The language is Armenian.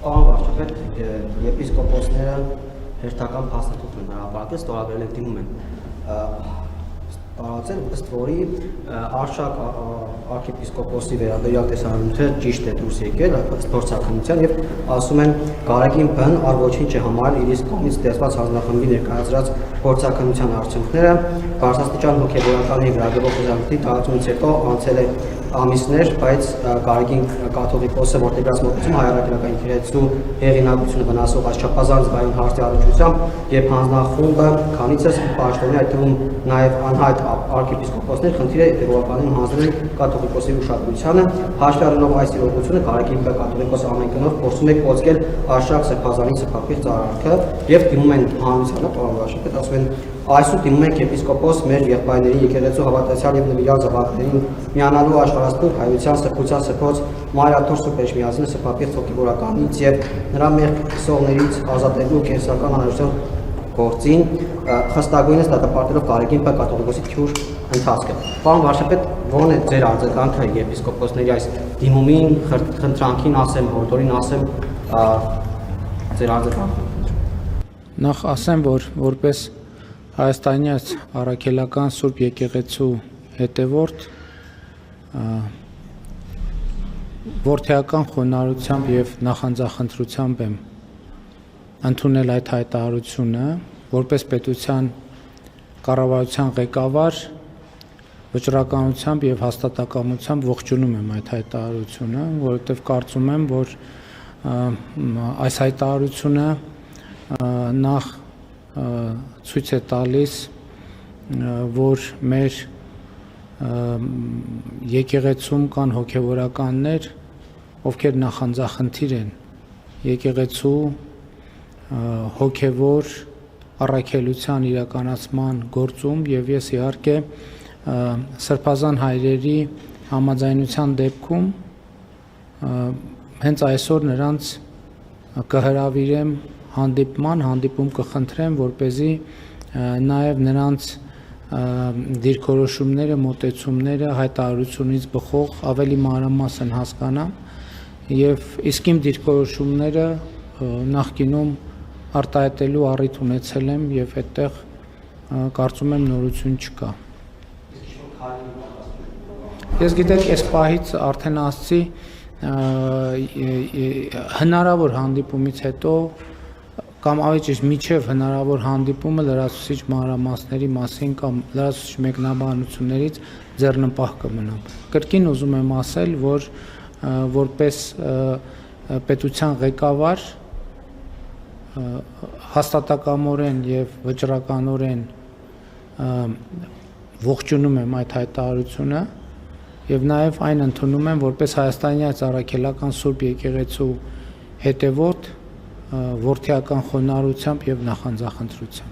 Պարոն վարչապետ, եպիսկոպոսները հերթական փաստաթուղթ են հրապարակել, ստորագրել են, դիմում են տարածել, ըստ որի Արշակ arczepiskopos-ի վերաբերյալ տեսանյութը ճիշտ է դուրս եկել ըստ փորձաքննության եւ ասում են Գարեգին Բ-ն առ ոչինչ է համարել իր իսկ կողմից տեսված հանձնախմբի ներկայացրած փորձաքննության արդյունքները, բարձրաստիճան հոգեբանական եւ լրագրող խոզանակի տարածումից հետո անցել է ամիսներ, բայց Գարեգին կաթողիկոսը, որտեղ դրած մոտեցում հայրաքրական եկեղեցու հեղինակությունը վնասող այս չափազանց վայրեն հարցի առնչությամբ եւ հանձնախումբը քանիցս պաշտոնի այդ թվում նաեւ անհայտ arczepiskopos-ներ խնդիր է հետեւականին հանձնել կաթողիկոսի ուշադրությանը, հաշվի առնելով այս իրողությունը Գարեգին Բ կաթողիկոսը ամեն գնով փորձում է կոծկել Արշակ Սրբազանի սրբապիղծ արարքը եւ դիմում են հանրությանը, պարոն վարչապետ, ասում են այսօր դիմում ենք եպիսկոպոս մեր եղբայրների եկեղեցու հավատացյալ եւ նվիրյալ զավակներին միանալու աշխարհասփյուռ հայության սրբության սրբոց Մարիաթոր Սուրբ Էջմիածնի սրբապիղծ հոգեբանականից եւ նրա մեղք քսողներից ազատելու կենսական անհրաժեշտ գործին խստագույնս դատապարտելով Գարեգին Բ կաթողիկոսի թյուր ընթացքը։ Պարոն վարչապետ, ո՞րն է ձեր արձագանքը եպիսկոպոսների այս դիմումին, խնդրանքին ասեմ, հորդորին ասեմ, ձեր արձագանքը։ Նախ ասեմ, որ որպես Հայաստանյաց առաքելական Սուրբ եկեղեցու հետևորդ որդեական խոնարհությամբ եւ նախանձախնդրությամբ եմ ընդունել այդ հայտարարությունը, որպես պետության կառավարության ղեկավար վճռականությամբ եւ հաստատակամությամբ ողջունում եմ այդ հայտարարությունը, որովհետեւ կարծում եմ, որ այս հայտարարությունը նախ ցույց է տալիս, որ մեր եկեղեցում կան հոգևորականներ, ովքեր նախանձախնդիր են եկեղեցու հոգևոր առաքելության իրականացման գործում եւ ես իհարկե սրբազան հայրերի համաձայնության դեպքում հենց այսօր նրանց կհրավիրեմ հանդիպում կխնդրեմ, որպեսզի նաև նրանց դիրքորոշումները, մոտեցումները հայտարարությունից բխող ավելի մանրամասն հասկանամ եւ իսկ իմ դիրքորոշումները նախկինում արտահայտելու առիթ ունեցել եմ եւ այդտեղ կարծում եմ նորություն չկա։ Ես գիտեք, այս պահից արդեն ասացի հնարավոր հանդիպումից հետո կամ ավելի ճիշտ միջև հնարավոր հանդիպումը լրացուցիչ մանրամասների մասին կամ լրացուցիչ մեկնաբանություններից ձեռնպահ կմնամ։ Կրկին ուզում եմ ասել, որ որպես պետության ղեկավար հաստատակամորեն եւ վճռականորեն ողջունում եմ այդ հայտարարությունը եւ նաեւ այն ընդունում եմ որպես հայաստանյաց առաքելական Սուրբ եկեղեցու հետևորդ որդեական խոնարհությամբ եւ նախանձախնդրությամբ։